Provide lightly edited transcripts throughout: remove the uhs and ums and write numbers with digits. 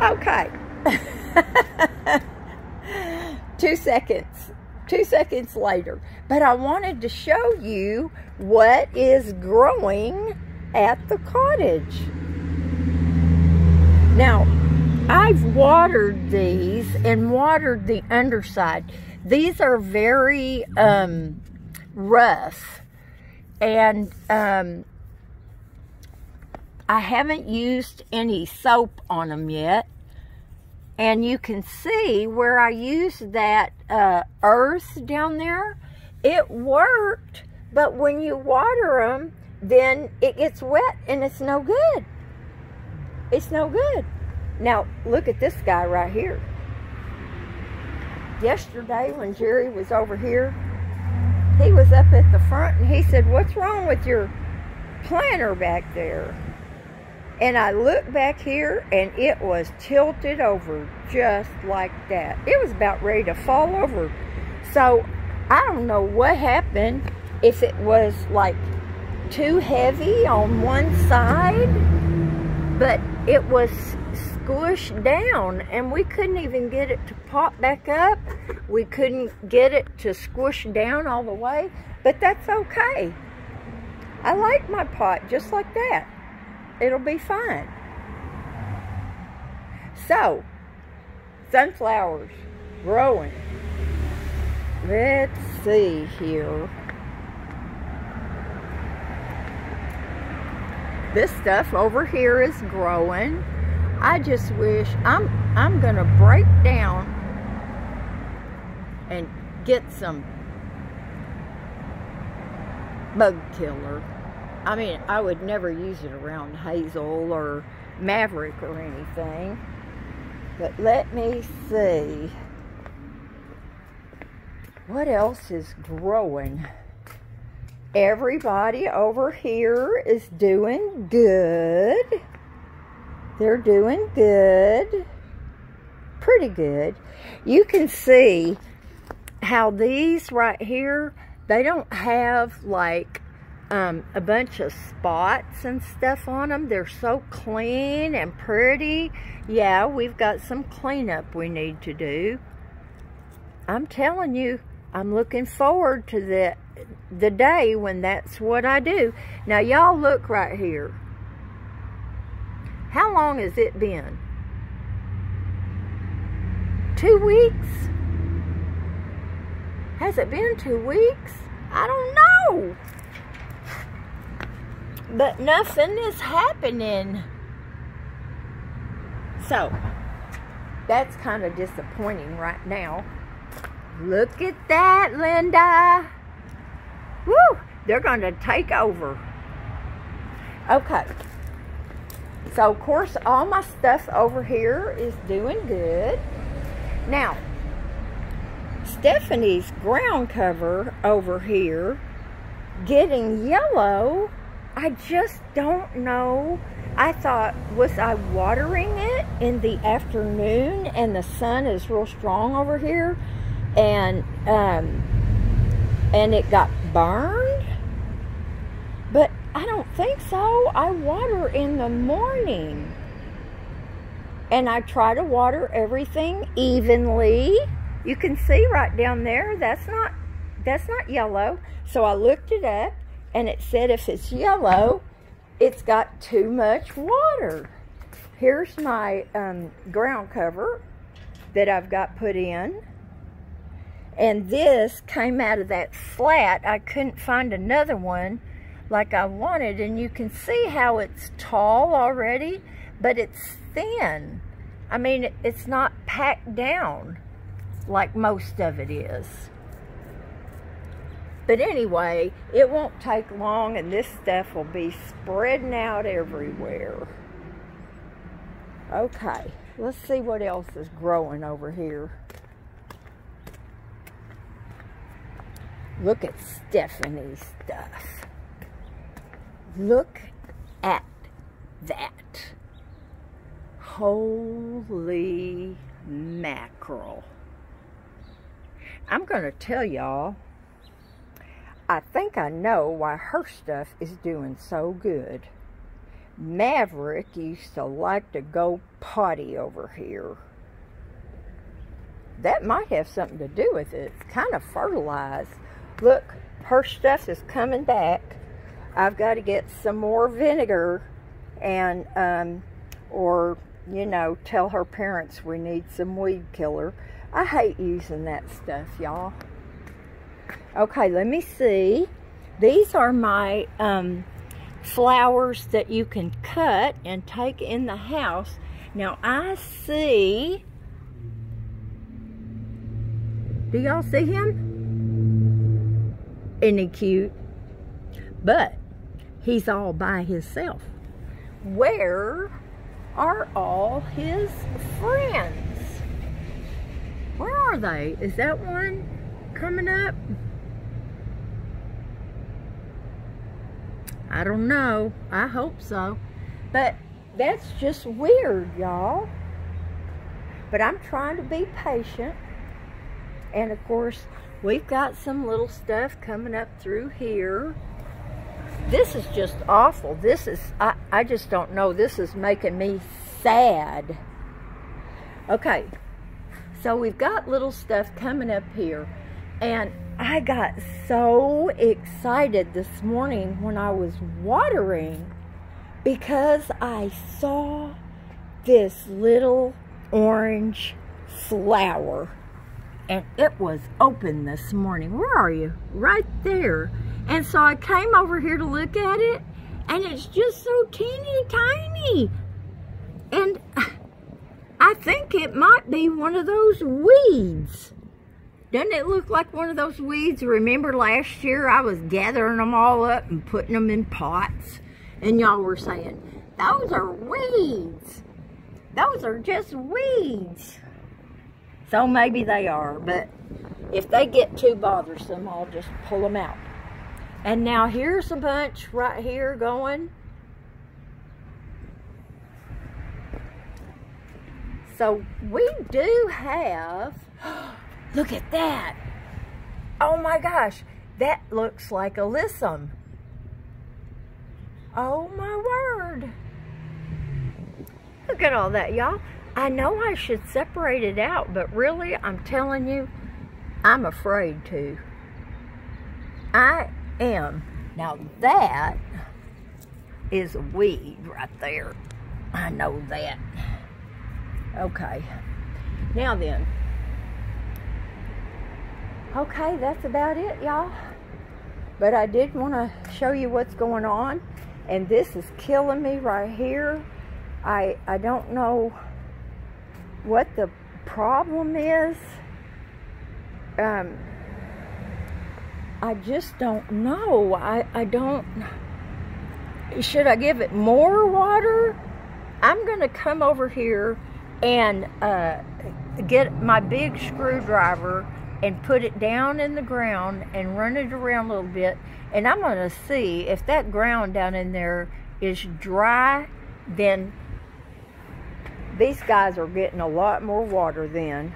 Okay. 2 seconds. 2 seconds later. But I wanted to show you what is growing at the cottage. Now, I've watered these and watered the underside. These are very rough. And I haven't used any soap on them yet. And you can see where I used that earth down there. It worked, but when you water them, then it gets wet and it's no good. It's no good. Now, look at this guy right here. Yesterday when Jerry was over here, he was up at the front and he said, "What's wrong with your planter back there?" And I looked back here and it was tilted over just like that. It was about ready to fall over. So I don't know what happened, if it was like too heavy on one side, but it was squished down and we couldn't even get it to pop back up. We couldn't get it to squish down all the way, but that's okay. I like my pot just like that. It'll be fine. So, sunflowers growing. Let's see here. This stuff over here is growing. I just wish I'm gonna break down and get some bug killer. I mean, I would never use it around Hazel or Maverick or anything. But let me see. What else is growing? Everybody over here is doing good. They're doing good. Pretty good. You can see how these right here, they don't have like a bunch of spots and stuff on them. They're so clean and pretty. Yeah, we've got some cleanup we need to do. I'm telling you, I'm looking forward to the day when that's what I do. Now, y'all look right here. How long has it been? 2 weeks? Has it been 2 weeks? I don't know. But nothing is happening. So, that's kind of disappointing right now. Look at that, Linda. Woo! They're going to take over. Okay. So, of course, all my stuff over here is doing good. Now, Stephanie's ground cover over here getting yellow. I just don't know. I thought, was I watering it in the afternoon and the sun is real strong over here and it got burned? But I don't think so. I water in the morning. And I try to water everything evenly. You can see right down there, that's not yellow. So I looked it up and it said if it's yellow, it's got too much water. Here's my ground cover that I've got put in. And this came out of that flat. I couldn't find another one like I wanted. And you can see how it's tall already, but it's thin. I mean, it's not packed down like most of it is. But anyway, it won't take long and this stuff will be spreading out everywhere. Okay, let's see what else is growing over here. Look at Stephanie's stuff. Look at that. Holy mackerel. I'm going to tell y'all, I think I know why her stuff is doing so good. Maverick used to like to go potty over here. That might have something to do with it. It's kind of fertilized. Look, her stuff is coming back. I've got to get some more vinegar and, or, you know, tell her parents we need some weed killer. I hate using that stuff, y'all. Okay, let me see. These are my flowers that you can cut and take in the house. Now, I see... Do y'all see him? Isn't he cute? But he's all by himself. Where are all his friends? Where are they? Is that one coming up? I don't know. I hope so. But that's just weird, y'all. But I'm trying to be patient. And of course, we've got some little stuff coming up through here. This is just awful. This is, I just don't know. This is making me sad. Okay, so we've got little stuff coming up here. And I got so excited this morning when I was watering because I saw this little orange flower. And it was open this morning. Where are you? Right there. And so I came over here to look at it, and it's just so teeny tiny. And I think it might be one of those weeds. Doesn't it look like one of those weeds? Remember last year I was gathering them all up and putting them in pots, and y'all were saying, those are weeds. Those are just weeds. So maybe they are, but if they get too bothersome, I'll just pull them out. And now here's a bunch right here going. So we do have, look at that. Oh my gosh, that looks like alyssum. Oh my word. Look at all that, y'all. I know I should separate it out, but really, I'm telling you, I'm afraid to. I am. Now that is a weed right there. I know that. Okay. Now then. Okay, that's about it, y'all. But I did want to show you what's going on. And this is killing me right here. I don't know what the problem is. I just don't know. I don't, should I give it more water? I'm gonna come over here and get my big screwdriver and put it down in the ground and run it around a little bit, and I'm gonna see if that ground down in there is dry. Then these guys are getting a lot more water then.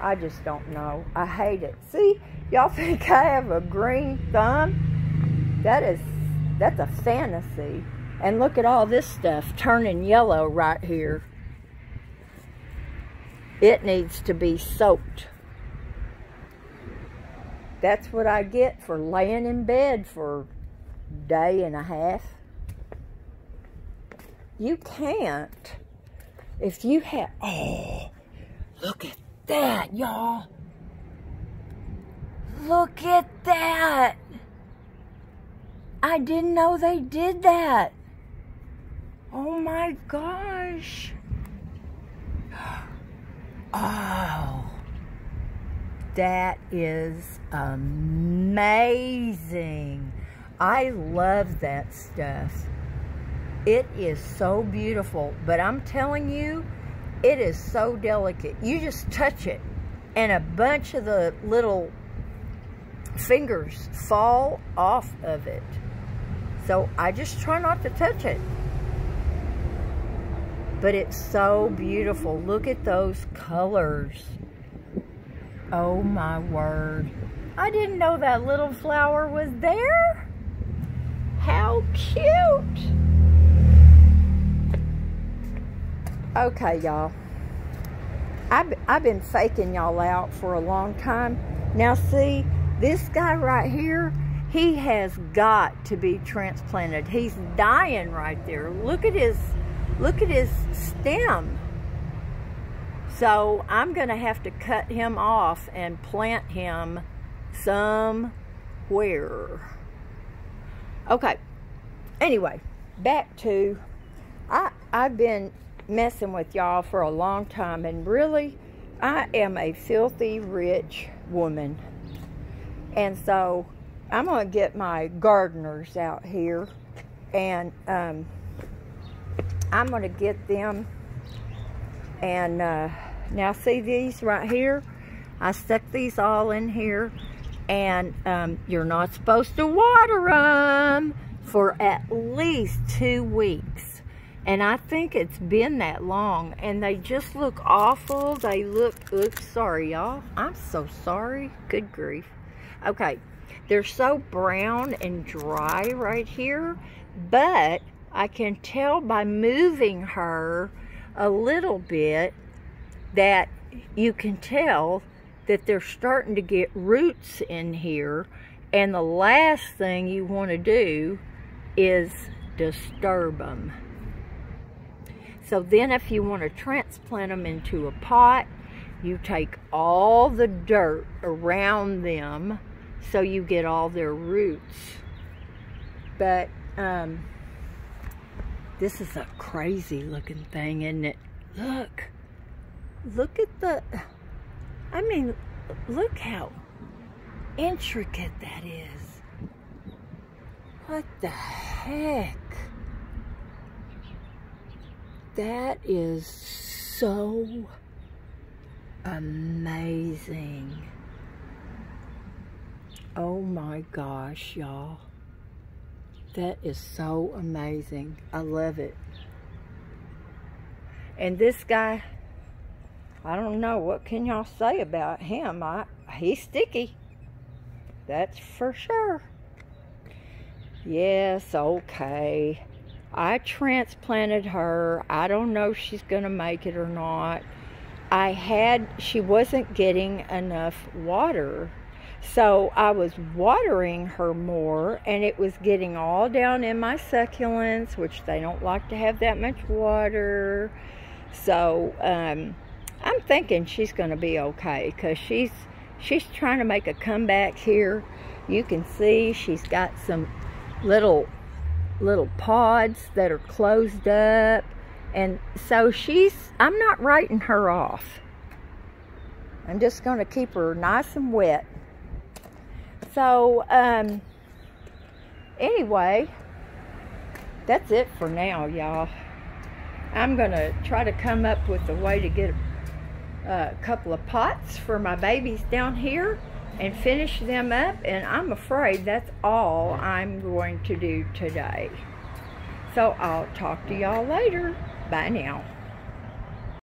I just don't know. I hate it. See, y'all think I have a green thumb? That's a fantasy. And look at all this stuff turning yellow right here. It needs to be soaked. That's what I get for laying in bed for a day and a half. You can't. If you have, oh, look at that, y'all. Look at that. I didn't know they did that. Oh my gosh. Oh, that is amazing. I love that stuff. It is so beautiful, but I'm telling you, it is so delicate. You just touch it, and a bunch of the little fingers fall off of it. So I just try not to touch it. But it's so beautiful. Look at those colors. Oh my word. I didn't know that little flower was there. How cute. Okay, y'all. I've been faking y'all out for a long time. Now see, this guy right here, he has got to be transplanted. He's dying right there. Look at his stem. So I'm gonna have to cut him off and plant him somewhere. Okay. Anyway, back to I've been messing with y'all for a long time, and really I am a filthy rich woman, and so I'm gonna get my gardeners out here, and I'm gonna get them. And now see these right here, I stuck these all in here, and you're not supposed to water them for at least 2 weeks. And I think it's been that long, and they just look awful. They look, oops, sorry y'all. I'm so sorry, good grief. Okay, they're so brown and dry right here, but I can tell by moving her a little bit that you can tell that they're starting to get roots in here, and the last thing you want to do is disturb them. So then if you want to transplant them into a pot, you take all the dirt around them so you get all their roots. But this is a crazy looking thing, isn't it? Look at the, I mean, look how intricate that is. What the heck? That is so amazing. Oh my gosh, y'all. That is so amazing. I love it. And this guy, I don't know, what can y'all say about him? He's sticky. That's for sure. Yes, okay. I transplanted her. I don't know if she's gonna make it or not. She wasn't getting enough water. So I was watering her more, and it was getting all down in my succulents, which they don't like to have that much water. So I'm thinking she's gonna be okay, because she's trying to make a comeback here. You can see she's got some little pods that are closed up, and so I'm not writing her off. I'm just going to keep her nice and wet. So anyway, that's it for now, y'all. I'm going to try to come up with a way to get a couple of pots for my babies down here and finish them up, and I'm afraid that's all I'm going to do today. So I'll talk to y'all later. Bye now.